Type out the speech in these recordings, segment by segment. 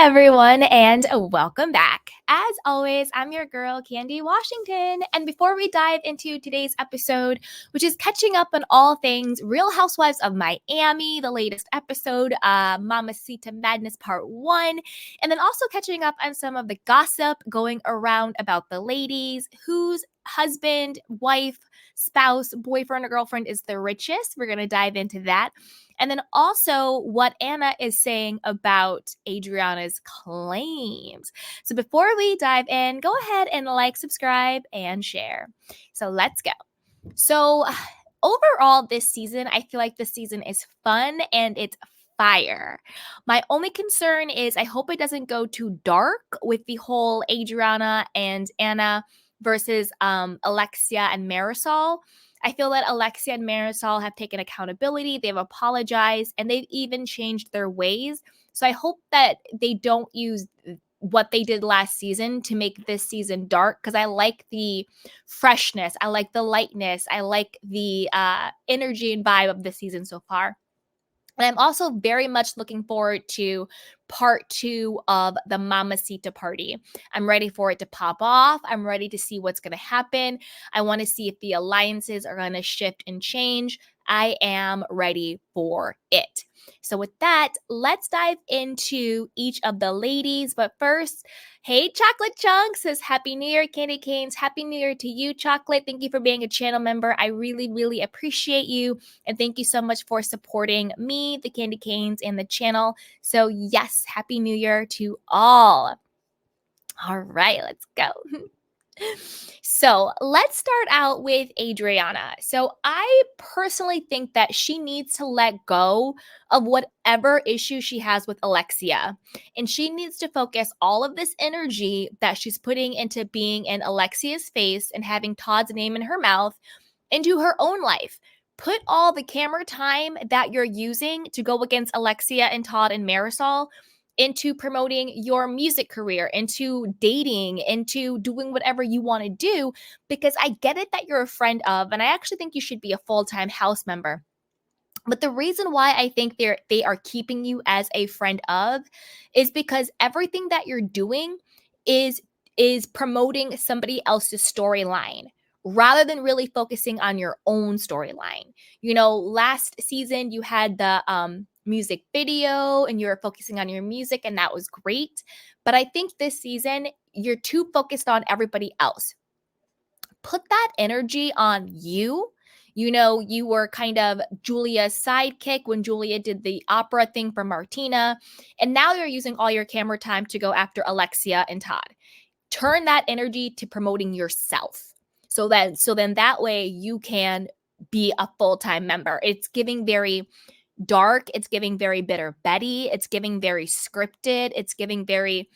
everyone, and welcome back. As always, I'm your girl, Candy Washington. And before we dive into today's episode, which is catching up on all things Real Housewives of Miami, the latest episode, Mamacita Madness Part 1, and then also catching up on some of the gossip going around about the ladies, whose husband, wife, spouse, boyfriend, or girlfriend is the richest. We're going to dive into that. And then also what Anna is saying about Adriana's claims. So before we dive in, go ahead and like, subscribe, and share. So let's go. So overall, this season, I feel like this season is fun and it's fire. My only concern is I hope it doesn't go too dark with the whole Adriana and Anna versus Alexia and Marisol. I feel that Alexia and Marisol have taken accountability, they've apologized, and they've even changed their ways. So I hope that they don't use what they did last season to make this season dark, because I like the freshness, I like the lightness, I like the energy and vibe of the season so far. And I'm also very much looking forward to part 2 of the Mamacita party. I'm ready for it to pop off. I'm ready to see what's going to happen. I want to see if the alliances are going to shift and change. I am ready for it. So with that, let's dive into each of the ladies. But first, hey, Chocolate Chunks says Happy New Year, Candy Canes. Happy New Year to you, Chocolate. Thank you for being a channel member. I really, really appreciate you. And thank you so much for supporting me, the Candy Canes, and the channel. So yes, Happy New Year to all. All right, let's go. So let's start out with Adriana. So I personally think that she needs to let go of whatever issue she has with Alexia. And she needs to focus all of this energy that she's putting into being in Alexia's face and having Todd's name in her mouth into her own life. Put all the camera time that you're using to go against Alexia and Todd and Marisol into promoting your music career, into dating, into doing whatever you want to do, because I get it that you're a friend of, and I actually think you should be a full-time house member. But the reason why I think they are keeping you as a friend of is because everything that you're doing is promoting somebody else's storyline rather than really focusing on your own storyline. You know, last season you had the music video and you were focusing on your music, and that was great. But I think this season you're too focused on everybody else. Put that energy on you. You know, you were kind of Julia's sidekick when Julia did the opera thing for Martina. And now you're using all your camera time to go after Alexia and Todd. Turn that energy to promoting yourself. So then that way you can be a full-time member. It's giving very dark. It's giving very Bitter Betty. It's giving very scripted. It's giving very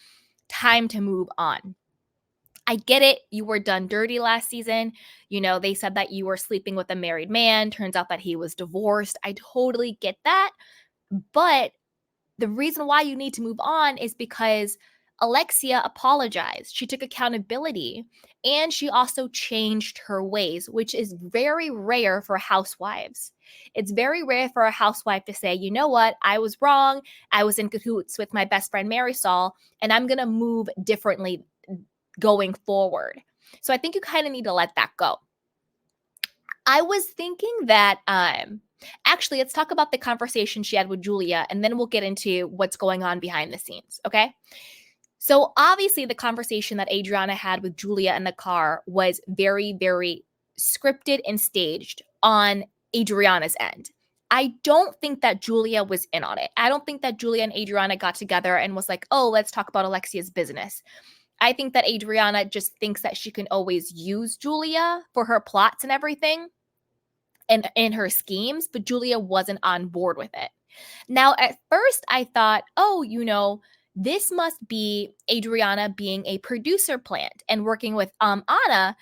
time to move on. I get it. You were done dirty last season. You know, they said that you were sleeping with a married man. Turns out that he was divorced. I totally get that. But the reason why you need to move on is because Alexia apologized. She took accountability, and she also changed her ways, which is very rare for housewives. It's very rare for a housewife to say, you know what, I was wrong. I was in cahoots with my best friend Marisol, and I'm going to move differently going forward. So I think you kind of need to let that go. I was thinking that actually, let's talk about the conversation she had with Julia, and then we'll get into what's going on behind the scenes, okay? So obviously the conversation that Adriana had with Julia in the car was very, very scripted and staged on Adriana's end. I don't think that Julia was in on it. I don't think that Julia and Adriana got together and was like, oh, let's talk about Alexia's business. I think that Adriana just thinks that she can always use Julia for her plots and everything and in her schemes, but Julia wasn't on board with it. Now, at first I thought, oh, you know, this must be Adriana being a producer plant and working with Anna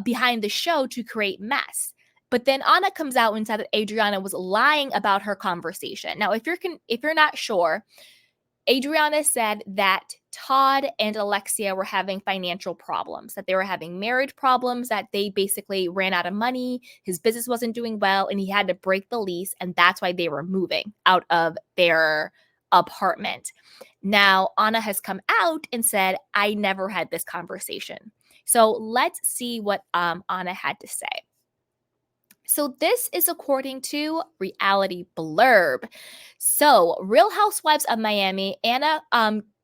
behind the show to create mess. But then Anna comes out and said that Adriana was lying about her conversation. Now, if you're not sure, Adriana said that Todd and Alexia were having financial problems, that they were having marriage problems, that they basically ran out of money, his business wasn't doing well, and he had to break the lease, and that's why they were moving out of their apartment. Now, Anna has come out and said, I never had this conversation. So let's see what Anna had to say. So this is according to Reality Blurb. So Real Housewives of Miami, Anna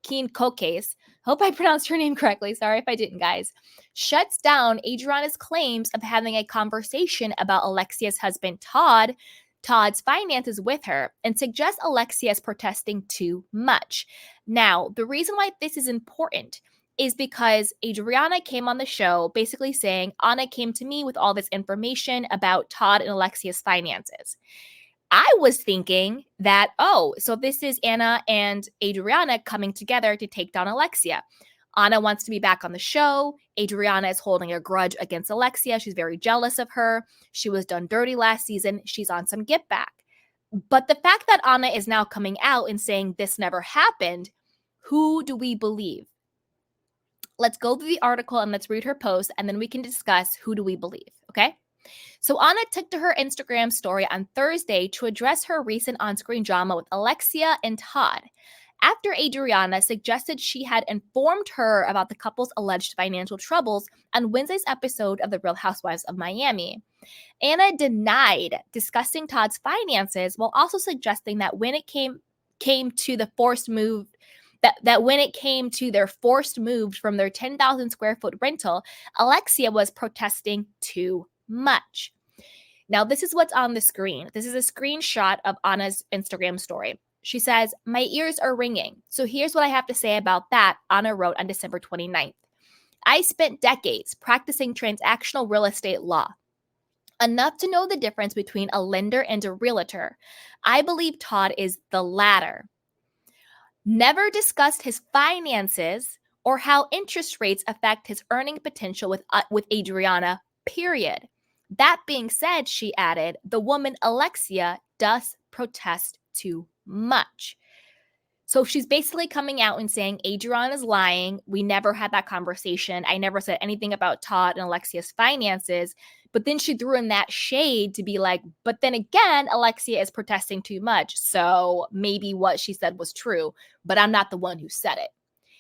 Keen Kokes, hope I pronounced her name correctly, sorry if I didn't, guys, shuts down Adriana's claims of having a conversation about Alexia's husband, Todd's finances with her, and suggests Alexia is protesting too much. Now, the reason why this is important is because Adriana came on the show basically saying, Anna came to me with all this information about Todd and Alexia's finances. I was thinking that, oh, so this is Anna and Adriana coming together to take down Alexia. Anna wants to be back on the show. Adriana is holding a grudge against Alexia. She's very jealous of her. She was done dirty last season. She's on some get back. But the fact that Anna is now coming out and saying this never happened, who do we believe? Let's go through the article and let's read her post, and then we can discuss who do we believe, okay? So Anna took to her Instagram story on Thursday to address her recent on-screen drama with Alexia and Todd, after Adriana suggested she had informed her about the couple's alleged financial troubles on Wednesday's episode of The Real Housewives of Miami. Anna denied discussing Todd's finances while also suggesting that when it came to the forced move that when it came to their forced move from their 10,000 square foot rental, Alexia was protesting too much. Now, this is what's on the screen. This is a screenshot of Anna's Instagram story. She says, "My ears are ringing. So here's what I have to say about that," Anna wrote on December 29th. "I spent decades practicing transactional real estate law. Enough to know the difference between a lender and a realtor. I believe Todd is the latter. Never discussed his finances or how interest rates affect his earning potential with Adriana, period. That being said," she added, "the woman Alexia does protest too much." So she's basically coming out and saying Adriana's lying. We never had that conversation. I never said anything about Todd and Alexia's finances. But then she threw in that shade to be like, but then again, Alexia is protesting too much. So maybe what she said was true, but I'm not the one who said it.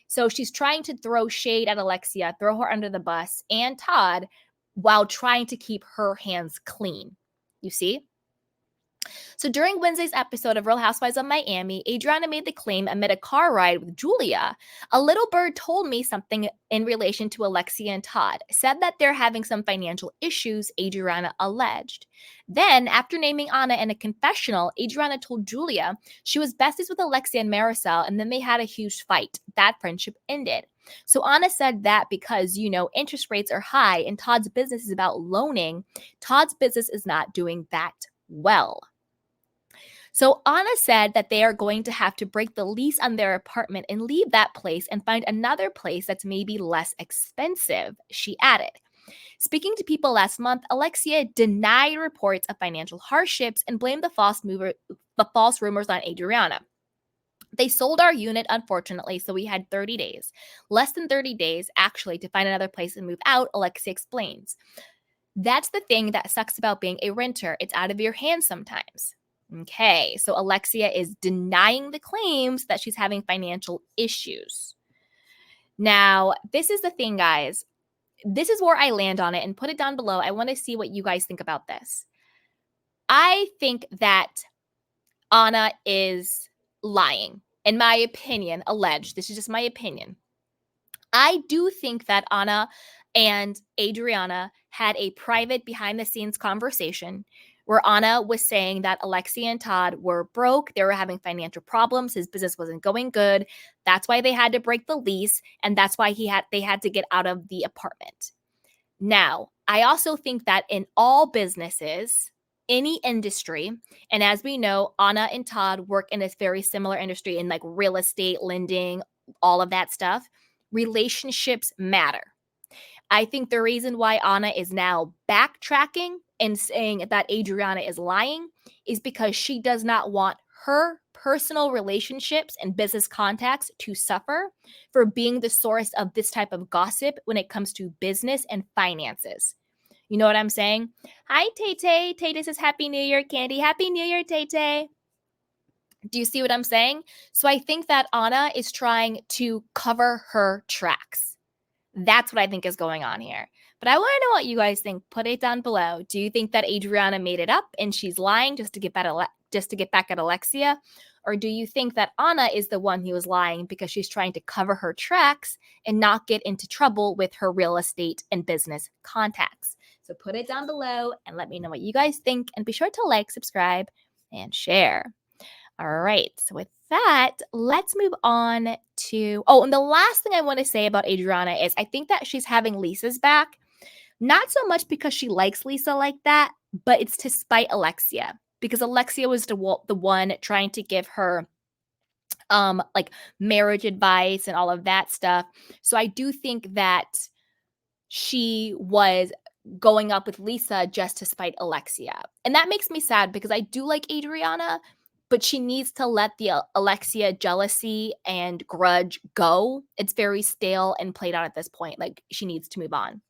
So she's trying to throw shade at Alexia, throw her under the bus and Todd while trying to keep her hands clean. You see? So during Wednesday's episode of Real Housewives of Miami, Adriana made the claim amid a car ride with Julia. "A little bird told me something in relation to Alexia and Todd, said that they're having some financial issues," Adriana alleged. Then, after naming Anna in a confessional, Adriana told Julia she was besties with Alexia and Marisol, and then they had a huge fight. That friendship ended. So Anna said that because, interest rates are high and Todd's business is about loaning, Todd's business is not doing that well. So Anna said that they are going to have to break the lease on their apartment and leave that place and find another place that's maybe less expensive, she added. Speaking to People last month, Alexia denied reports of financial hardships and blamed the false rumors on Adriana. "They sold our unit, unfortunately, so we had 30 days. Less than 30 days, actually, to find another place and move out," Alexia explains. "That's the thing that sucks about being a renter. It's out of your hands sometimes." Okay, so Alexia is denying the claims that she's having financial issues. Now, this is the thing, guys. This is where I land on it, and put it down below. I want to see what you guys think about this. I think that Anna is lying, in my opinion, alleged. This is just my opinion. I do think that Anna and Adriana had a private behind-the-scenes conversation where Anna was saying that Alexia and Todd were broke. They were having financial problems. His business wasn't going good. That's why they had to break the lease, and that's why they had to get out of the apartment. Now, I also think that in all businesses, any industry, and as we know, Anna and Todd work in a very similar industry in like real estate, lending, all of that stuff. Relationships matter. I think the reason why Anna is now backtracking and saying that Adriana is lying is because she does not want her personal relationships and business contacts to suffer for being the source of this type of gossip when it comes to business and finances. You know what I'm saying? Hi, Tay Tay. Tay, this is Happy New Year, Candy. Happy New Year, Tay Tay. Do you see what I'm saying? So I think that Anna is trying to cover her tracks. That's what I think is going on here. But I want to know what you guys think. Put it down below. Do you think that Adriana made it up and she's lying just to get back at Alexia? Or do you think that Anna is the one who was lying because she's trying to cover her tracks and not get into trouble with her real estate and business contacts? So put it down below and let me know what you guys think. And be sure to like, subscribe, and share. All right. So with that, let's move on to, oh, and the last thing I want to say about Adriana is I think that she's having Lisa's back. Not so much because she likes Lisa like that, but it's to spite Alexia, because Alexia was the one trying to give her like marriage advice and all of that stuff. So I do think that she was going up with Lisa just to spite Alexia. And that makes me sad because I do like Adriana, but she needs to let the Alexia jealousy and grudge go. It's very stale and played out at this point. Like, she needs to move on.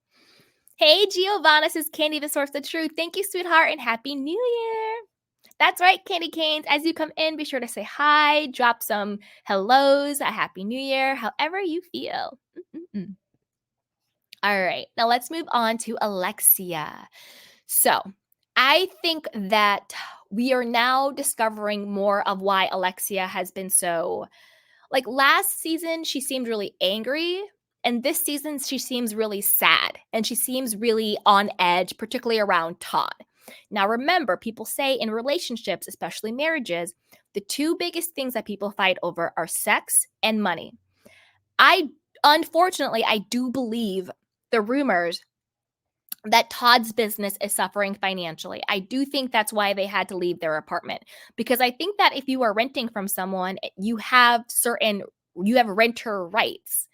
Hey, Giovanna says, Candy, the source of truth. Thank you, sweetheart, and Happy New Year. That's right, Candy Canes. As you come in, be sure to say hi, drop some hellos, a Happy New Year, however you feel. All right, now let's move on to Alexia. So I think that we are now discovering more of why Alexia has been so, like, last season, she seemed really angry. And this season, she seems really sad and she seems really on edge, particularly around Todd. Now, remember, people say in relationships, especially marriages, the two biggest things that people fight over are sex and money. Unfortunately, I do believe the rumors that Todd's business is suffering financially. I do think that's why they had to leave their apartment, because I think that if you are renting from someone, you have renter rights.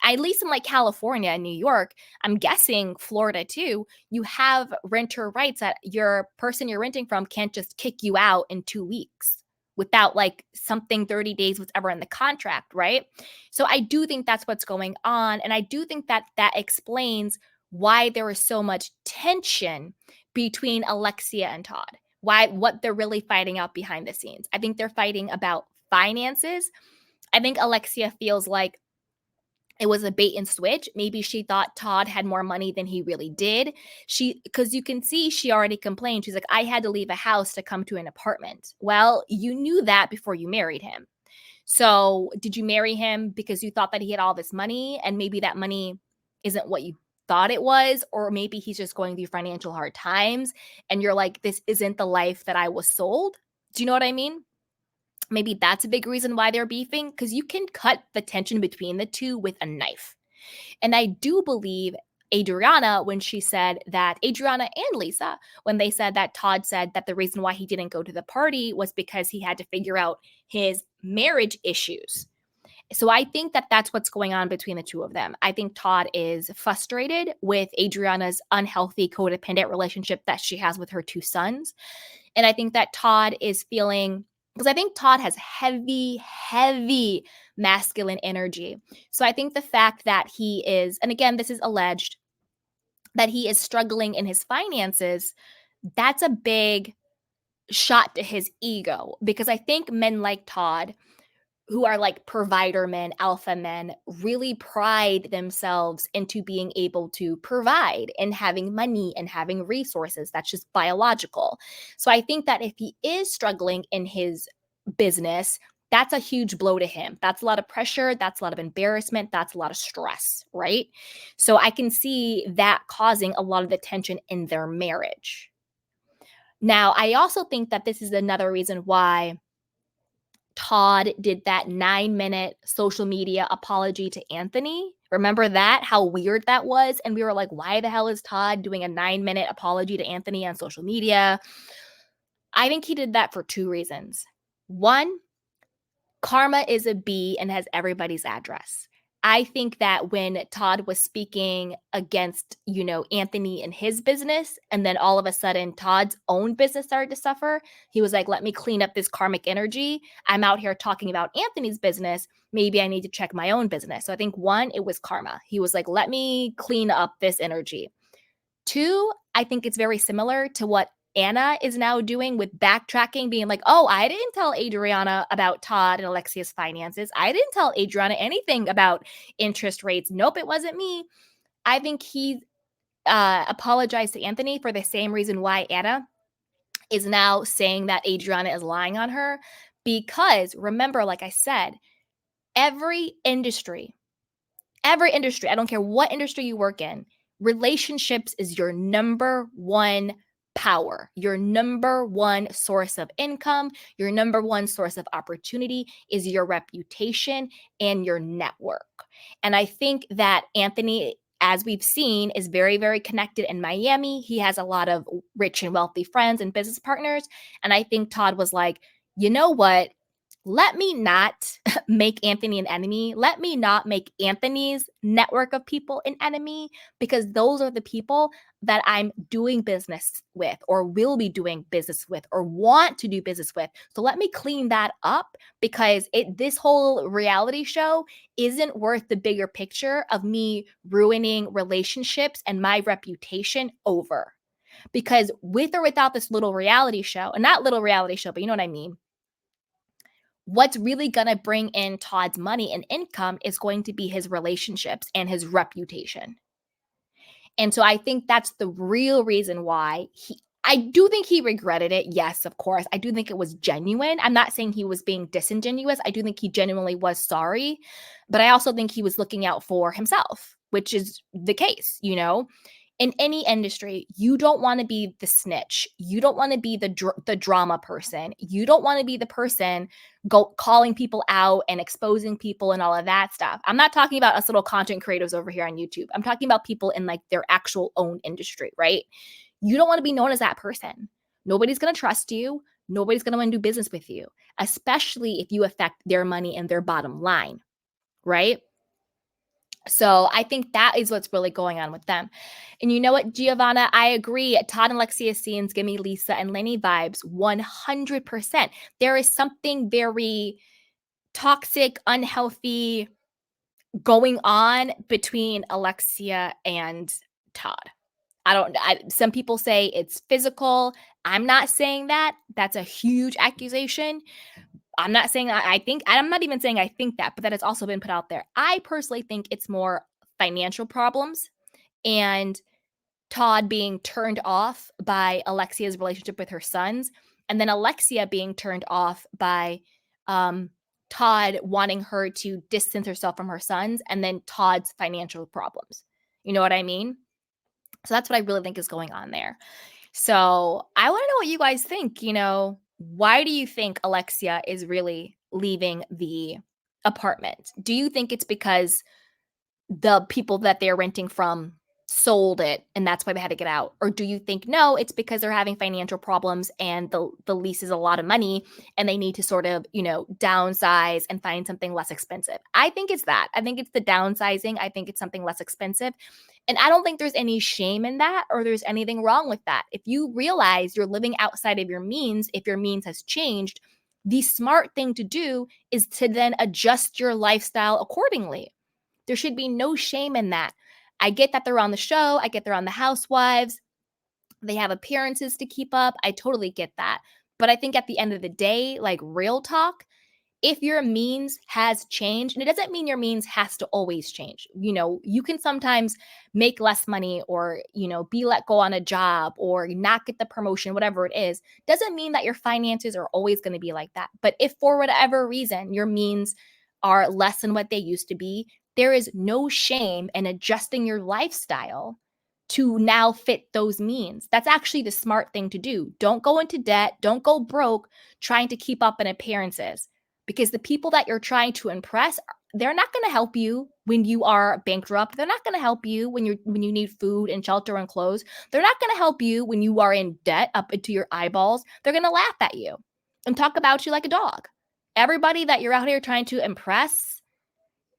At least in like California and New York, I'm guessing Florida too, you have renter rights that your person you're renting from can't just kick you out in 2 weeks without like something 30 days, whatever in the contract, right? So I do think that's what's going on. And I do think that that explains why there is so much tension between Alexia and Todd, what they're really fighting out behind the scenes. I think they're fighting about finances. I think Alexia feels like it was a bait and switch. Maybe she thought Todd had more money than he really did. Because you can see she already complained. She's like, I had to leave a house to come to an apartment. Well, you knew that before you married him. So did you marry him because you thought that he had all this money and maybe that money isn't what you thought it was? Or maybe he's just going through financial hard times and you're like, this isn't the life that I was sold. Do you know what I mean? Maybe that's a big reason why they're beefing, because you can cut the tension between the two with a knife. And I do believe Adriana, when she said that, Adriana and Lisa, when they said that Todd said that the reason why he didn't go to the party was because he had to figure out his marriage issues. So I think that that's what's going on between the two of them. I think Todd is frustrated with Adriana's unhealthy codependent relationship that she has with her two sons. And I think that Todd is feeling, because I think Todd has heavy masculine energy. So I think the fact that he is, and again, this is alleged, that he is struggling in his finances, that's a big shot to his ego. Because I think men like Todd, who are like provider men, alpha men, really pride themselves into being able to provide and having money and having resources. That's just biological. So I think that if he is struggling in his business, that's a huge blow to him. That's a lot of pressure. That's a lot of embarrassment. That's a lot of stress, right? So I can see that causing a lot of the tension in their marriage. Now, I also think that this is another reason why Todd did that 9-minute social media apology to Anthony. Remember that? How weird that was? And we were like, why the hell is Todd doing a 9-minute apology to Anthony on social media? I think he did that for 2 reasons. One, karma is a bee and has everybody's address. I think that when Todd was speaking against, Anthony and his business, and then all of a sudden Todd's own business started to suffer, he was like, let me clean up this karmic energy. I'm out here talking about Anthony's business. Maybe I need to check my own business. So I think 1, it was karma. He was like, let me clean up this energy. 2, I think it's very similar to what Anna is now doing with backtracking, being like, oh, I didn't tell Adriana about Todd and Alexia's finances. I didn't tell Adriana anything about interest rates. Nope, it wasn't me. I think he apologized to Anthony for the same reason why Anna is now saying that Adriana is lying on her. Because remember, like I said, every industry, I don't care what industry you work in, relationships is your number one power, your number one source of income, your number one source of opportunity is your reputation and your network. And I think that Anthony, as we've seen, is very, very connected in Miami. He has a lot of rich and wealthy friends and business partners. And I think Todd was like, you know what? Let me not make Anthony an enemy. Let me not make Anthony's network of people an enemy, because those are the people that I'm doing business with or will be doing business with or want to do business with. So let me clean that up, because this whole reality show isn't worth the bigger picture of me ruining relationships and my reputation over. Because with or without this little reality show, and not little reality show, but you know what I mean, what's really going to bring in Todd's money and income is going to be his relationships and his reputation. And so I think that's the real reason why I do think he regretted it. Yes, of course. I do think it was genuine. I'm not saying he was being disingenuous. I do think he genuinely was sorry, but I also think he was looking out for himself, which is the case, you know? In any industry, you don't want to be the snitch. You don't want to be the drama person. You don't want to be the person calling people out and exposing people and all of that stuff. I'm not talking about us little content creators over here on YouTube. I'm talking about people in like their actual own industry, right? You don't want to be known as that person. Nobody's going to trust you. Nobody's going to want to do business with you, especially if you affect their money and their bottom line, right? So I think that is what's really going on with them. And you know what, Giovanna, I agree. Todd and Alexia scenes give me Lisa and Lenny vibes 100%. There is something very toxic, unhealthy going on between Alexia and Todd. Some people say it's physical. I'm not saying that. That's a huge accusation. I'm not saying I'm not even saying I think that, but that has also been put out there. I personally think it's more financial problems and Todd being turned off by Alexia's relationship with her sons, and then Alexia being turned off by Todd wanting her to distance herself from her sons, and then Todd's financial problems. You know what I mean? So that's what I really think is going on there. So I want to know what you guys think. You know, why do you think Alexia is really leaving the apartment? Do you think it's because the people that they're renting from sold it and that's why they had to get out? Or do you think no, it's because they're having financial problems and the lease is a lot of money and they need to sort of, you know, downsize and find something less expensive? I think it's that. I think it's the downsizing. I think it's something less expensive. And I don't think there's any shame in that or there's anything wrong with that. If you realize you're living outside of your means, if your means has changed, the smart thing to do is to then adjust your lifestyle accordingly. There should be no shame in that. I get that they're on the show. I get they're on the Housewives. They have appearances to keep up. I totally get that. But I think at the end of the day, like real talk, if your means has changed, and it doesn't mean your means has to always change. You know, you can sometimes make less money or, you know, be let go on a job or not get the promotion, whatever it is. Doesn't mean that your finances are always going to be like that. But if for whatever reason your means are less than what they used to be, there is no shame in adjusting your lifestyle to now fit those means. That's actually the smart thing to do. Don't go into debt. Don't go broke trying to keep up in appearances, because the people that you're trying to impress, they're not going to help you when you are bankrupt. They're not going to help you when you need food and shelter and clothes. They're not going to help you when you are in debt up into your eyeballs. They're going to laugh at you and talk about you like a dog. Everybody that you're out here trying to impress,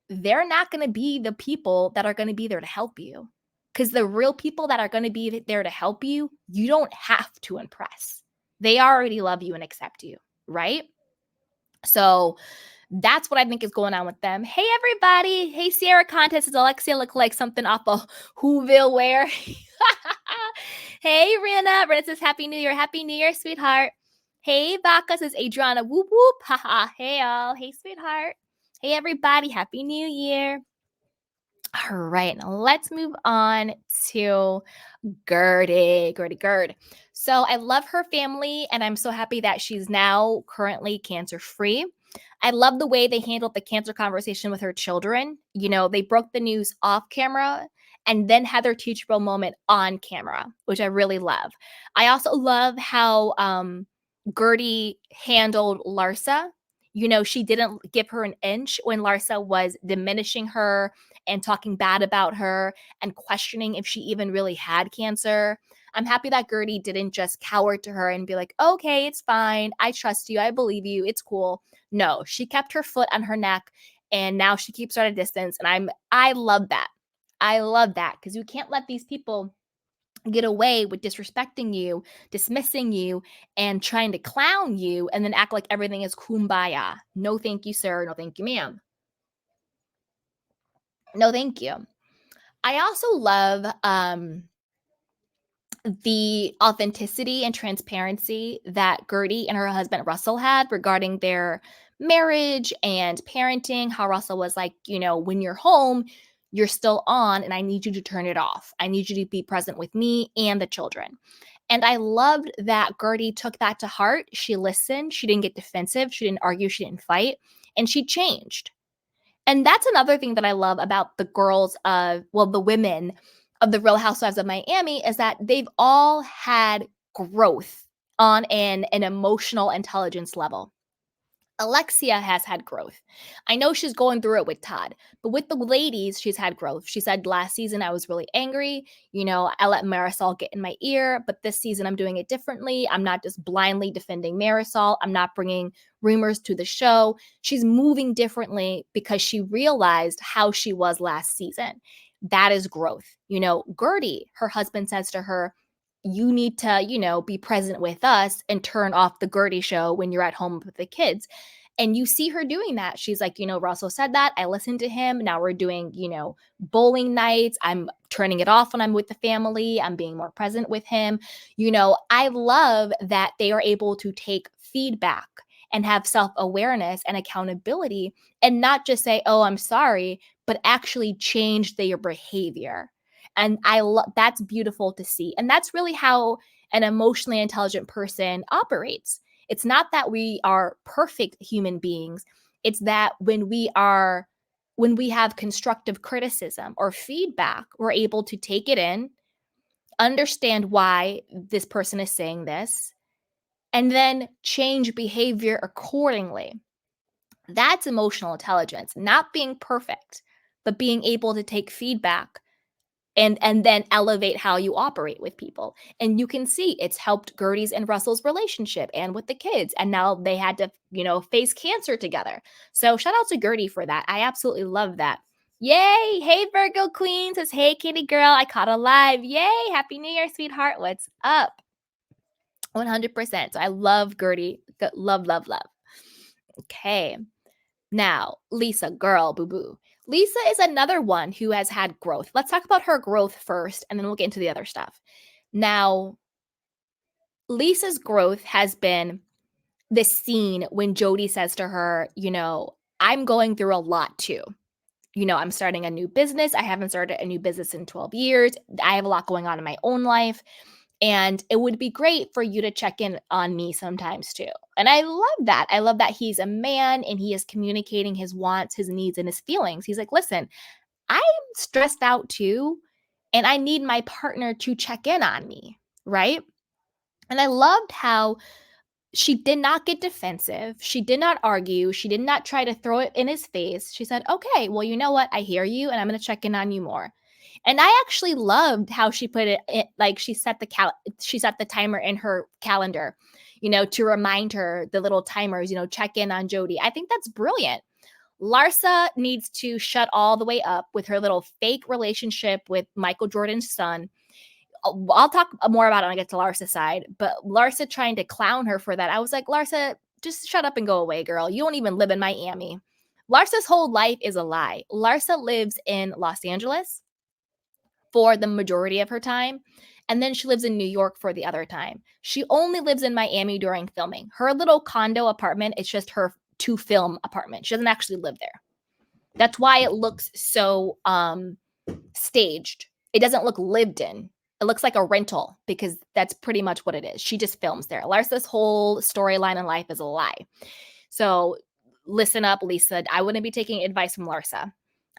they're not going to be the people that are going to be there to help you. Because the real people that are going to be there to help you, you don't have to impress. They already love you and accept you, right? So that's what I think is going on with them. Hey, everybody. Hey, Sierra Contest. Does Alexia look like something off of Whoville Wear? Hey, Rana. Rana says Happy New Year. Happy New Year, sweetheart. Hey, Baka says Adriana. Whoop, whoop. Haha. Hey, all. Hey, sweetheart. Hey, everybody. Happy New Year. All right. Now let's move on to Gerd. So I love her family, and I'm so happy that she's now currently cancer free. I love the way they handled the cancer conversation with her children. You know, they broke the news off camera and then had their teachable moment on camera, which I really love. I also love how Gertie handled Larsa. You know, she didn't give her an inch when Larsa was diminishing her and talking bad about her and questioning if she even really had cancer. I'm happy that Gertie didn't just cower to her and be like, okay, it's fine. I trust you. I believe you. It's cool. No, she kept her foot on her neck and now she keeps her at a distance. And I love that. I love that because you can't let these people get away with disrespecting you, dismissing you, and trying to clown you and then act like everything is kumbaya. No, thank you, sir. No, thank you, ma'am. No, thank you. I also love the authenticity and transparency that Gertie and her husband Russell had regarding their marriage and parenting. How Russell was like, you know, when you're home, you're still on, and I need you to turn it off. I need you to be present with me and the children. And I loved that Gertie took that to heart. She listened. She didn't get defensive. She didn't argue. She didn't fight. And she changed. And that's another thing that I love about the girls of, well, the women of the Real Housewives of Miami is that they've all had growth on an emotional intelligence level. Alexia has had growth. I know she's going through it with Todd, but with the ladies, she's had growth. She said last season I was really angry. You know, I let Marisol get in my ear, but this season I'm doing it differently. I'm not just blindly defending Marisol. I'm not bringing rumors to the show. She's moving differently because she realized how she was last season. That is growth. You know, Gertie, her husband says to her, you need to, you know, be present with us and turn off the Gertie show when you're at home with the kids. And you see her doing that. She's like, you know, Russell said that. I listened to him. Now we're doing, you know, bowling nights. I'm turning it off when I'm with the family. I'm being more present with him. You know, I love that they are able to take feedback and have self-awareness and accountability and not just say, oh, I'm sorry, but actually change their behavior. And that's beautiful to see. And that's really how an emotionally intelligent person operates. It's not that we are perfect human beings. It's that when we have constructive criticism or feedback, we're able to take it in, understand why this person is saying this, and then change behavior accordingly. That's emotional intelligence, not being perfect, but being able to take feedback and then elevate how you operate with people. And you can see it's helped Gertie's and Russell's relationship and with the kids. And now they had to, you know, face cancer together. So shout out to Gertie for that. I absolutely love that. Yay. Hey, Virgo Queen says, hey, kitty girl, I caught a live. Yay. Happy New Year, sweetheart. What's up? 100%. So I love Gertie. Love, love, love. Okay. Now, Lisa, girl, boo boo. Lisa is another one who has had growth. Let's talk about her growth first, and then we'll get into the other stuff. Now, Lisa's growth has been this scene when Jody says to her, you know, I'm going through a lot too. You know, I'm starting a new business. I haven't started a new business in 12 years. I have a lot going on in my own life. And it would be great for you to check in on me sometimes too. And I love that. I love that he's a man and he is communicating his wants, his needs, and his feelings. He's like, listen, I'm stressed out too. And I need my partner to check in on me. Right. And I loved how she did not get defensive. She did not argue. She did not try to throw it in his face. She said, okay, well, you know what? I hear you and I'm going to check in on you more. And I actually loved how she put it, like she set the timer in her calendar, you know, to remind her the little timers, you know, check in on Jody. I think that's brilliant. Larsa needs to shut all the way up with her little fake relationship with Michael Jordan's son. I'll talk more about it when I get to Larsa's side, but Larsa trying to clown her for that. I was like, Larsa, just shut up and go away, girl. You don't even live in Miami. Larsa's whole life is a lie. Larsa lives in Los Angeles for the majority of her time. And then she lives in New York for the other time. She only lives in Miami during filming. Her little condo apartment is just her to film apartment. She doesn't actually live there. That's why it looks so staged. It doesn't look lived in. It looks like a rental because that's pretty much what it is. She just films there. Larsa's whole storyline in life is a lie. So listen up, Lisa. I wouldn't be taking advice from Larsa.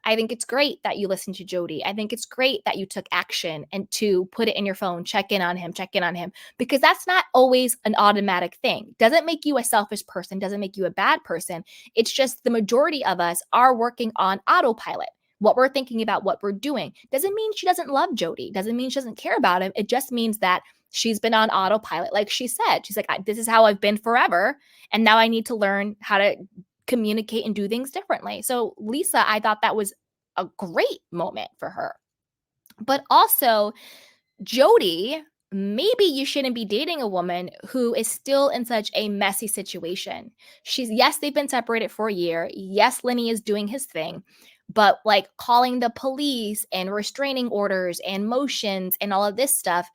I think it's great that you listened to Jody. I think it's great that you took action and to put it in your phone, check in on him, because that's not always an automatic thing. Doesn't make you a selfish person, doesn't make you a bad person. It's just the majority of us are working on autopilot. What we're thinking about, what we're doing. Doesn't mean she doesn't love Jody. Doesn't mean she doesn't care about him. It just means that she's been on autopilot. Like she said, she's like, this is how I've been forever. And now I need to learn how to communicate and do things differently. So Lisa, I thought that was a great moment for her. But also, Jody, maybe you shouldn't be dating a woman who is still in such a messy situation. Yes, they've been separated for a year. Yes, Lenny is doing his thing, but like calling the police and restraining orders and motions and all of this stuff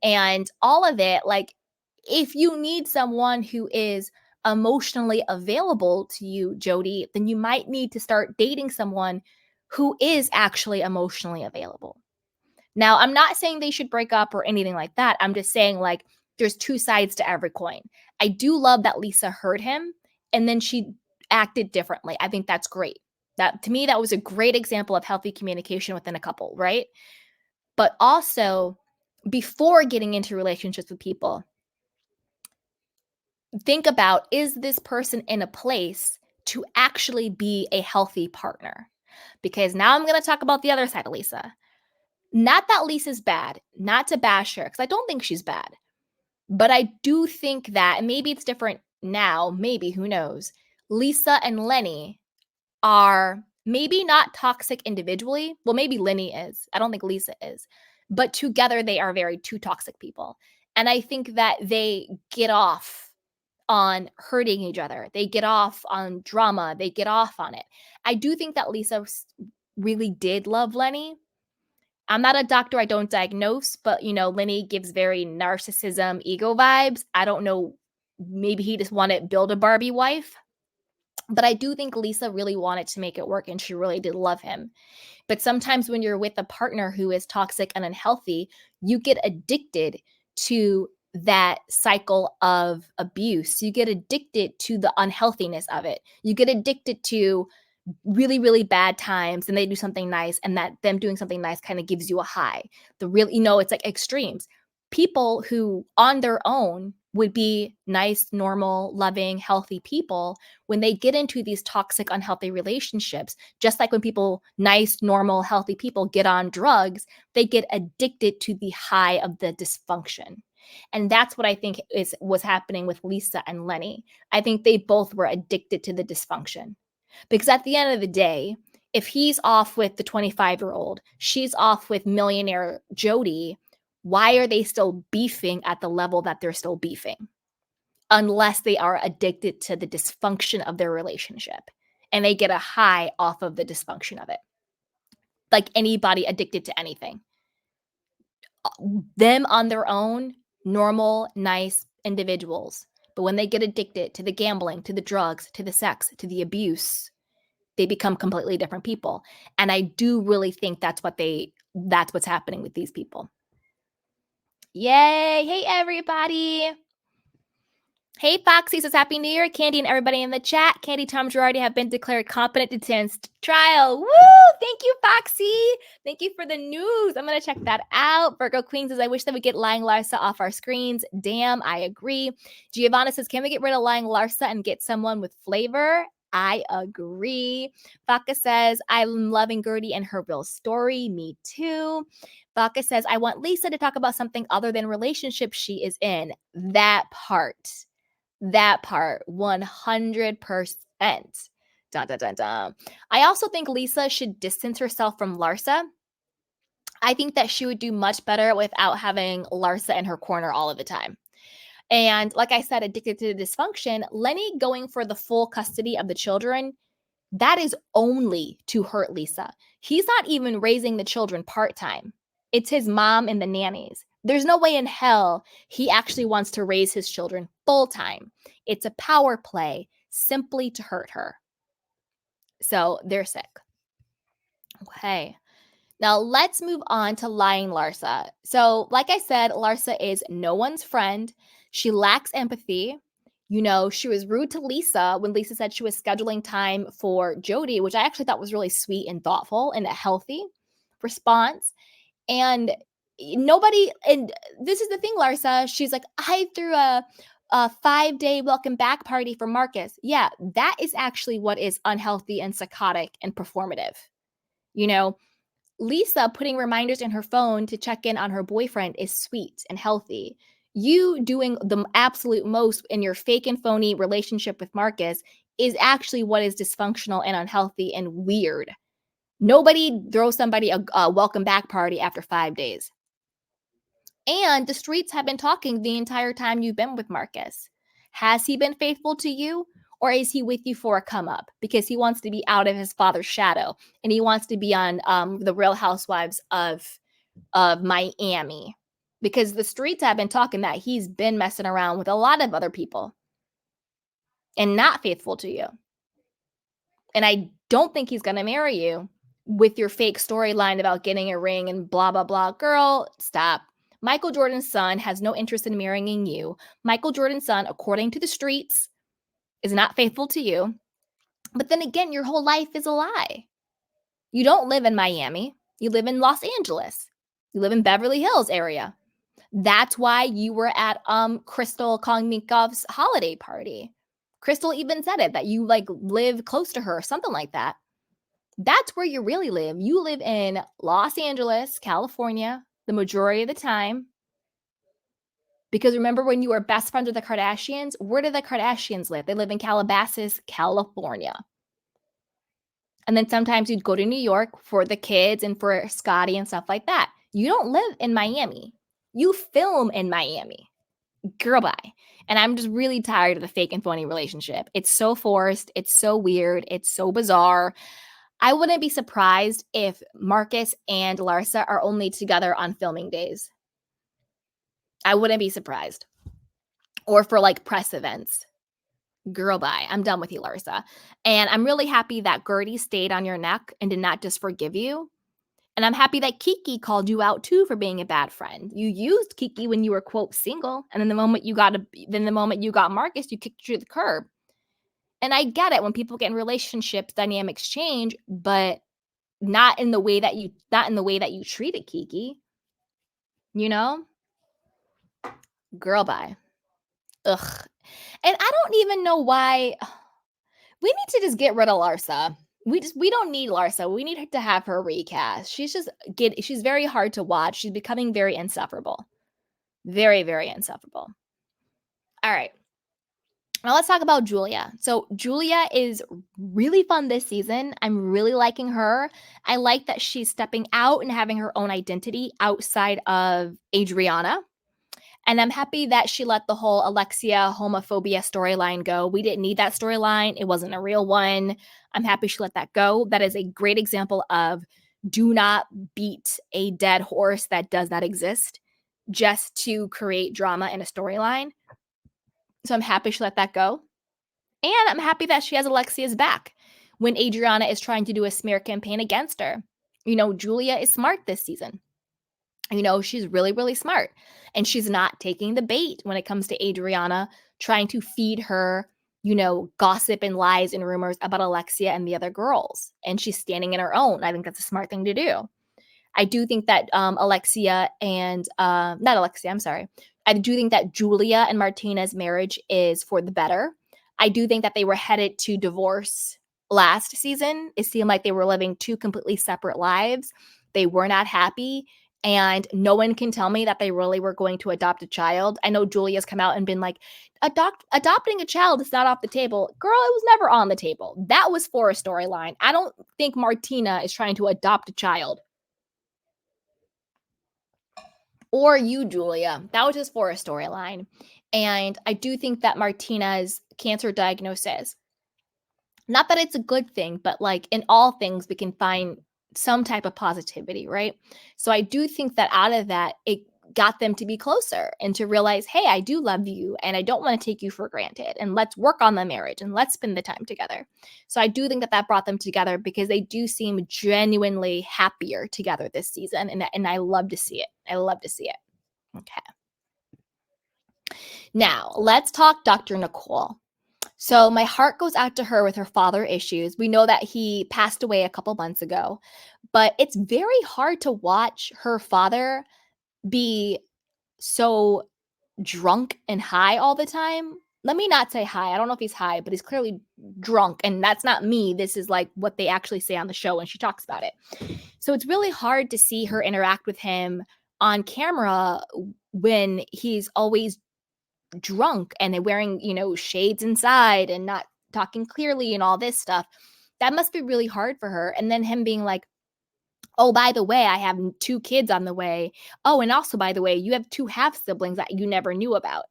and all of it, like if you need someone who is emotionally available to you, Jody, then you might need to start dating someone who is actually emotionally available. Now, I'm not saying they should break up or anything like that. I'm just saying, like, there's two sides to every coin. I do love that Lisa heard him and then she acted differently. I think that's great. That to me, that was a great example of healthy communication within a couple, right? But also, before getting into relationships with people, think about, is this person in a place to actually be a healthy partner? Because now I'm going to talk about the other side of Lisa. Not that Lisa's bad, not to bash her, because I don't think she's bad. But I do think that, and maybe it's different now, maybe, who knows, Lisa and Lenny are maybe not toxic individually. Well, maybe Lenny is. I don't think Lisa is. But together they are very two toxic people. And I think that they get off on hurting each other. They get off on drama. They get off on it. I do think that Lisa really did love Lenny. I'm not a doctor, I don't diagnose, but Lenny gives very narcissism, ego vibes. I don't know, maybe he just wanted build a Barbie wife. But I do think Lisa really wanted to make it work and she really did love him. But sometimes when you're with a partner who is toxic and unhealthy, you get addicted to that cycle of abuse. You get addicted to the unhealthiness of it. You get addicted to really, really bad times and they do something nice and that them doing something nice kind of gives you a high. It's like extremes. People who on their own would be nice, normal, loving, healthy people, when they get into these toxic, unhealthy relationships, just like when nice, normal, healthy people get on drugs, they get addicted to the high of the dysfunction. And that's what I think was happening with Lisa and Lenny. I think they both were addicted to the dysfunction. Because at the end of the day, if he's off with the 25-year-old, she's off with millionaire Jody, why are they still beefing at the level that they're still beefing? Unless they are addicted to the dysfunction of their relationship and they get a high off of the dysfunction of it. Like anybody addicted to anything. Them on their own, normal, nice individuals. But when they get addicted to the gambling, to the drugs, to the sex, to the abuse, they become completely different people. And I do really think that's what's happening with these people. Yay. Hey, everybody. Hey, Foxy says Happy New Year. Candy and everybody in the chat. Candy, Tom Girardi have been declared competent to stand trial. Woo! Thank you, Foxy. Thank you for the news. I'm going to check that out. Virgo Queen says, I wish that we get Lying Larsa off our screens. Damn, I agree. Giovanna says, can we get rid of Lying Larsa and get someone with flavor? I agree. Baka says, I'm loving Gertie and her real story. Me too. Baka says, I want Lisa to talk about something other than relationships she is in. That part, 100%. Dun, dun, dun, dun. I also think Lisa should distance herself from Larsa. I think that she would do much better without having Larsa in her corner all of the time. And like I said, addicted to the dysfunction, Lenny going for the full custody of the children, that is only to hurt Lisa. He's not even raising the children part-time. It's his mom and the nannies. There's no way in hell he actually wants to raise his children full time. It's a power play simply to hurt her. So they're sick. Okay. Now let's move on to lying Larsa. So, like I said, Larsa is no one's friend. She lacks empathy. She was rude to Lisa when Lisa said she was scheduling time for Jody, which I actually thought was really sweet and thoughtful and a healthy response. And this is the thing, Larsa. She's like, I threw a 5-day welcome back party for Marcus. Yeah, that is actually what is unhealthy and psychotic and performative. Lisa putting reminders in her phone to check in on her boyfriend is sweet and healthy. You doing the absolute most in your fake and phony relationship with Marcus is actually what is dysfunctional and unhealthy and weird. Nobody throws somebody a welcome back party after 5 days. And the streets have been talking the entire time you've been with Marcus. Has he been faithful to you? Or is he with you for a come up because he wants to be out of his father's shadow and he wants to be on the Real Housewives of Miami? Because the streets have been talking that he's been messing around with a lot of other people and not faithful to you. And I don't think he's going to marry you with your fake storyline about getting a ring and blah, blah, blah. Girl, stop. Michael Jordan's son has no interest in marrying you. Michael Jordan's son, according to the streets, is not faithful to you. But then again, your whole life is a lie. You don't live in Miami. You live in Los Angeles. You live in Beverly Hills area. That's why you were at Crystal Kongmikov's holiday party. Crystal even said it, that you live close to her or something like that. That's where you really live. You live in Los Angeles, California, the majority of the time. Because remember when you were best friends with the Kardashians? Where do the Kardashians live? They live in Calabasas, California. And then sometimes you'd go to New York for the kids and for Scotty and stuff like that. You don't live in Miami. You film in Miami. Girl, bye. And I'm just really tired of the fake and phony relationship. It's so forced. It's so weird. It's so bizarre. I wouldn't be surprised if Marcus and Larsa are only together on filming days. I wouldn't be surprised. Or for press events. Girl, bye. I'm done with you, Larsa. And I'm really happy that Gertie stayed on your neck and did not just forgive you. And I'm happy that Kiki called you out too for being a bad friend. You used Kiki when you were quote single, and then the moment you got Marcus, you kicked her to the curb. And I get it when people get in relationships, dynamics change, but not in the way that you treated Kiki. Girl, bye. Ugh. And I don't even know why. We need to just get rid of Larsa. We don't need Larsa. We need to have her recast. She's very hard to watch. She's becoming very insufferable. Very, very insufferable. All right. Now let's talk about Julia. So Julia is really fun this season. I'm really liking her. I like that she's stepping out and having her own identity outside of Adriana. And I'm happy that she let the whole Alexia homophobia storyline go. We didn't need that storyline. It wasn't a real one. I'm happy she let that go. That is a great example of do not beat a dead horse that does not exist just to create drama in a storyline. So I'm happy she let that go. And I'm happy that she has Alexia's back when Adriana is trying to do a smear campaign against her. Julia is smart this season. She's really, really smart. And she's not taking the bait when it comes to Adriana trying to feed her, gossip and lies and rumors about Alexia and the other girls. And she's standing in her own. I think that's a smart thing to do. I do think that Alexia and, not Alexia, I'm sorry. I do think that Julia and Martina's marriage is for the better. I do think that they were headed to divorce last season. It seemed like they were living two completely separate lives. They were not happy. And no one can tell me that they really were going to adopt a child. I know Julia's come out and been like, adopting a child is not off the table. Girl, it was never on the table. That was for a storyline. I don't think Martina is trying to adopt a child. Or you, Julia. That was just for a storyline. And I do think that Martina's cancer diagnosis, not that it's a good thing, but in all things, we can find some type of positivity, right? So I do think that out of that, got them to be closer and to realize, hey, I do love you and I don't want to take you for granted. And let's work on the marriage and let's spend the time together. So I do think that that brought them together because they do seem genuinely happier together this season. And I love to see it. I love to see it. Okay. Now let's talk Dr. Nicole. So my heart goes out to her with her father issues. We know that he passed away a couple months ago, but it's very hard to watch her father be so drunk and high all the time. Let me not say high. I don't know if he's high, but he's clearly drunk. And that's not me. This is like what they actually say on the show when she talks about it. So it's really hard to see her interact with him on camera when he's always drunk and wearing, shades inside and not talking clearly and all this stuff. That must be really hard for her. And then him being like, oh, by the way, I have 2 kids on the way. Oh, and also, by the way, you have 2 half siblings that you never knew about.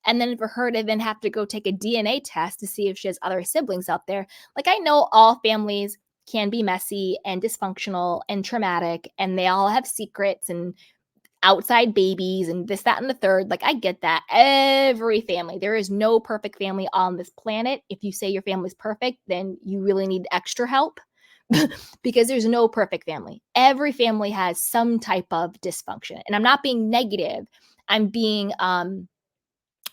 And then for her to then have to go take a DNA test to see if she has other siblings out there. Like, I know all families can be messy and dysfunctional and traumatic, and they all have secrets and outside babies and this, that, and the third. Like, I get that. Every family, there is no perfect family on this planet. If you say your family's perfect, then you really need extra help because there's no perfect family. Every family has some type of dysfunction. And I'm not being negative. I'm being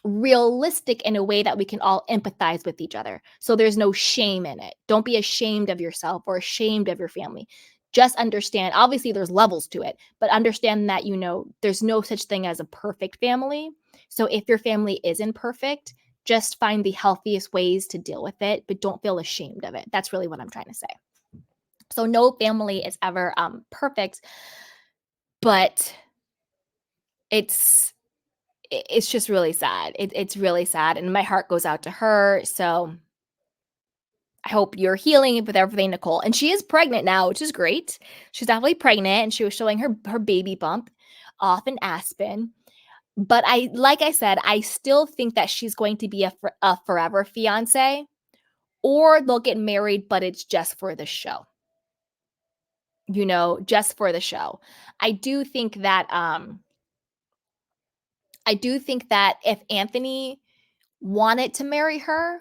realistic in a way that we can all empathize with each other. So there's no shame in it. Don't be ashamed of yourself or ashamed of your family. Just understand, obviously there's levels to it, but understand that, there's no such thing as a perfect family. So if your family isn't perfect, just find the healthiest ways to deal with it, but don't feel ashamed of it. That's really what I'm trying to say. So no family is ever perfect, but it's just really sad. It's really sad, and my heart goes out to her. So I hope you're healing with everything, Nicole. And she is pregnant now, which is great. She's definitely pregnant, and she was showing her baby bump off in Aspen. But like I said, I still think that she's going to be a forever fiance, or they'll get married, but it's just for the show. Just for the show. I do think that if Anthony wanted to marry her,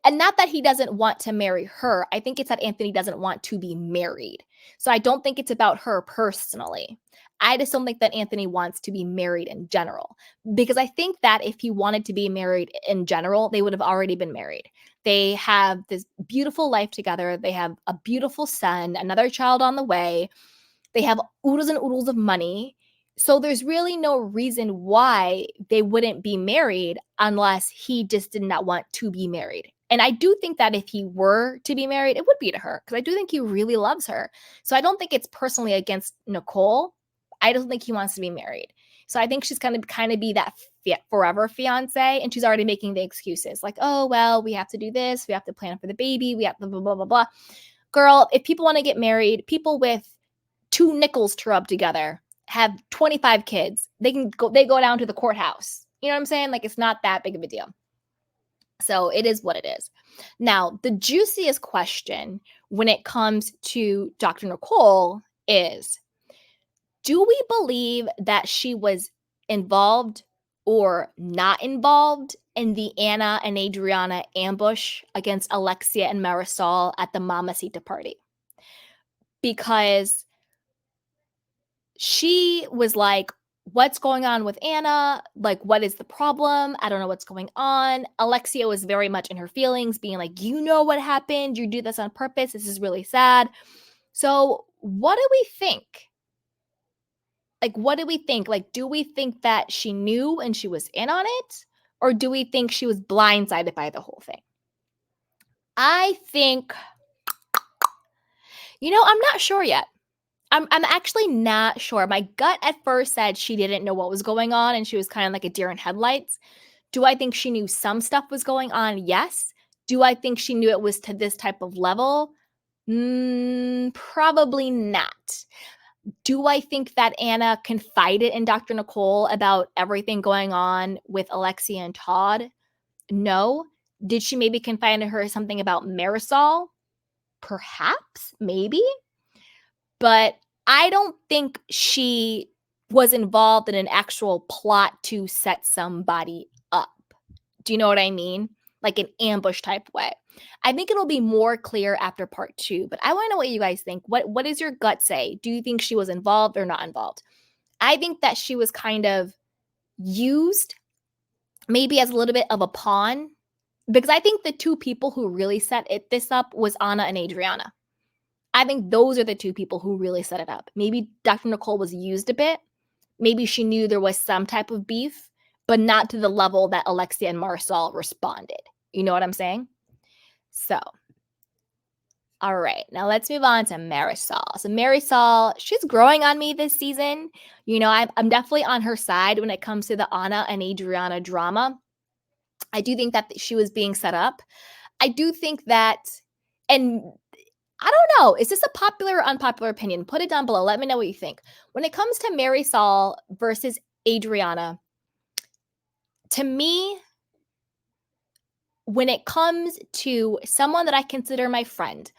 and not that he doesn't want to marry her, I think it's that Anthony doesn't want to be married. So I don't think it's about her personally. I just don't think that Anthony wants to be married in general, because I think that if he wanted to be married in general, they would have already been married. They have this beautiful life together. They have a beautiful son, another child on the way. They have oodles and oodles of money. So there's really no reason why they wouldn't be married unless he just did not want to be married. And I do think that if he were to be married, it would be to her, because I do think he really loves her. So I don't think it's personally against Nicole. I don't think he wants to be married. So I think she's going to kind of be that forever fiance. And she's already making the excuses like, oh, well, we have to do this. We have to plan for the baby. We have to blah, blah, blah, blah. Girl, if people want to get married, people with 2 nickels to rub together have 25 kids. They go down to the courthouse. You know what I'm saying? Like, it's not that big of a deal. So it is what it is. Now, the juiciest question when it comes to Dr. Nicole is, do we believe that she was involved or not involved in the Anna and Adriana ambush against Alexia and Marisol at the Mamacita party? Because she was like, what's going on with Anna? Like, what is the problem? I don't know what's going on. Alexia was very much in her feelings, being like, you know what happened? You do this on purpose. This is really sad. So what do we think? Like, what do we think? Like, do we think that she knew and she was in on it? Or do we think she was blindsided by the whole thing? I think, I'm not sure yet. I'm actually not sure. My gut at first said she didn't know what was going on and she was kind of like a deer in headlights. Do I think she knew some stuff was going on? Yes. Do I think she knew it was to this type of level? Probably not. Do I think that Anna confided in Dr. Nicole about everything going on with Alexia and Todd? No. Did she maybe confide in her something about Marisol? Perhaps, maybe. But I don't think she was involved in an actual plot to set somebody up. Do you know what I mean? Like an ambush type way. I think it'll be more clear after part 2, but I want to know what you guys think. What does your gut say? Do you think she was involved or not involved? I think that she was kind of used maybe as a little bit of a pawn, because I think the two people who really set this up was Anna and Adriana. I think those are the two people who really set it up. Maybe Dr. Nicole was used a bit. Maybe she knew there was some type of beef, but not to the level that Alexia and Marisol responded. You know what I'm saying? So, all right, now let's move on to Marisol. So Marisol, she's growing on me this season. You know, I'm definitely on her side when it comes to the Anna and Adriana drama. I do think that she was being set up. I do think that, and I don't know, is this a popular or unpopular opinion? Put it down below. Let me know what you think. When it comes to Marisol versus Adriana, to me, when it comes to someone that I consider my friend,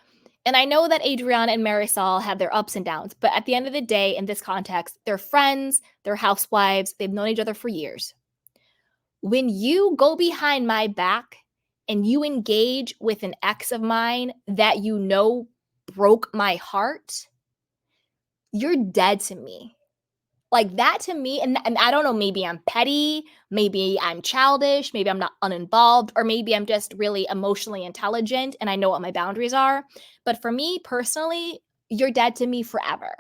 and I know that Adriana and Marisol have their ups and downs, but at the end of the day, in this context, they're friends, they're housewives, they've known each other for years. When you go behind my back and you engage with an ex of mine that you know broke my heart, you're dead to me. Like that to me, and I don't know, maybe I'm petty, maybe I'm childish, maybe I'm not uninvolved, or maybe I'm just really emotionally intelligent and I know what my boundaries are. But for me personally, you're dead to me forever.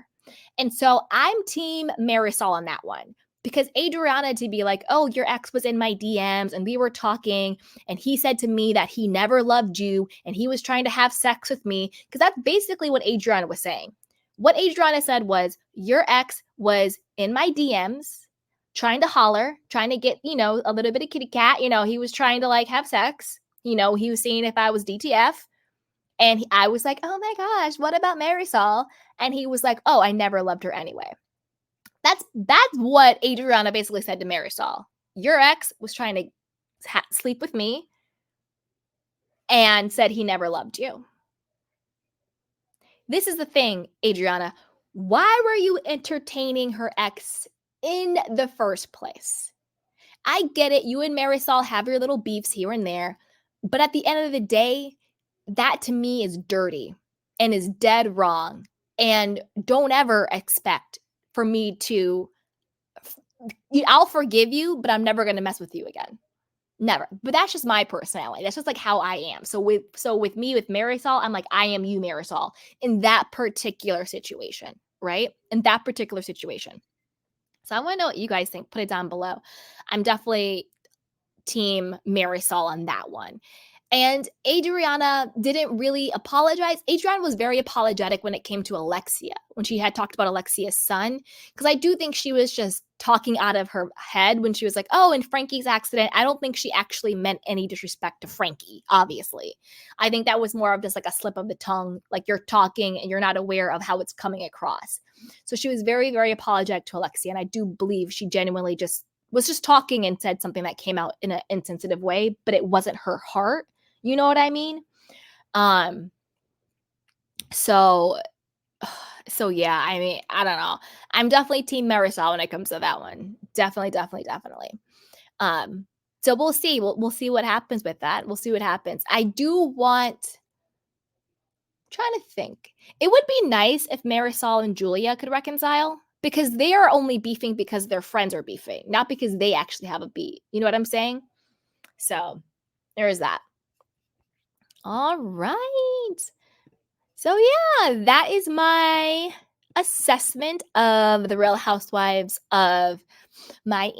And so I'm team Marisol on that one. Because Adriana to be like, oh, your ex was in my DMs and we were talking and he said to me that he never loved you and he was trying to have sex with me. Because that's basically what Adriana was saying. What Adriana said was, your ex was in my DMs trying to holler, trying to get, you know, a little bit of kitty cat. You know, he was trying to like have sex. You know, he was seeing if I was DTF. And I was like, oh my gosh, what about Marisol? And he was like, oh, I never loved her anyway. That's what Adriana basically said to Marisol. Your ex was trying to sleep with me and said he never loved you. This is the thing, Adriana. Why were you entertaining her ex in the first place? I get it. You and Marisol have your little beefs here and there. But at the end of the day, that to me is dirty and is dead wrong. And don't ever expect for me to, I'll forgive you, but I'm never going to mess with you again. Never. But that's just my personality. That's just like how I am. So with me, with Marisol, I'm like, I am you, Marisol, in that particular situation, right? In that particular situation. So I want to know what you guys think. Put it down below. I'm definitely team Marisol on that one. And Adriana didn't really apologize. Adriana was very apologetic when it came to Alexia, when she had talked about Alexia's son. Because I do think she was just talking out of her head when she was like, oh, in Frankie's accident. I don't think she actually meant any disrespect to Frankie, obviously. I think that was more of just like a slip of the tongue. Like you're talking and you're not aware of how it's coming across. So she was very, very apologetic to Alexia. And I do believe she genuinely was just talking and said something that came out in an insensitive way, but it wasn't her heart. You know what I mean? So yeah, I mean, I don't know. I'm definitely team Marisol when it comes to that one. Definitely. So we'll see. We'll see what happens with that. We'll see what happens. I do want, trying to think. It would be nice if Marisol and Julia could reconcile, because they are only beefing because their friends are beefing, not because they actually have a beef. You know what I'm saying? So there is that. All right. So yeah, that is my assessment of the Real Housewives of Miami.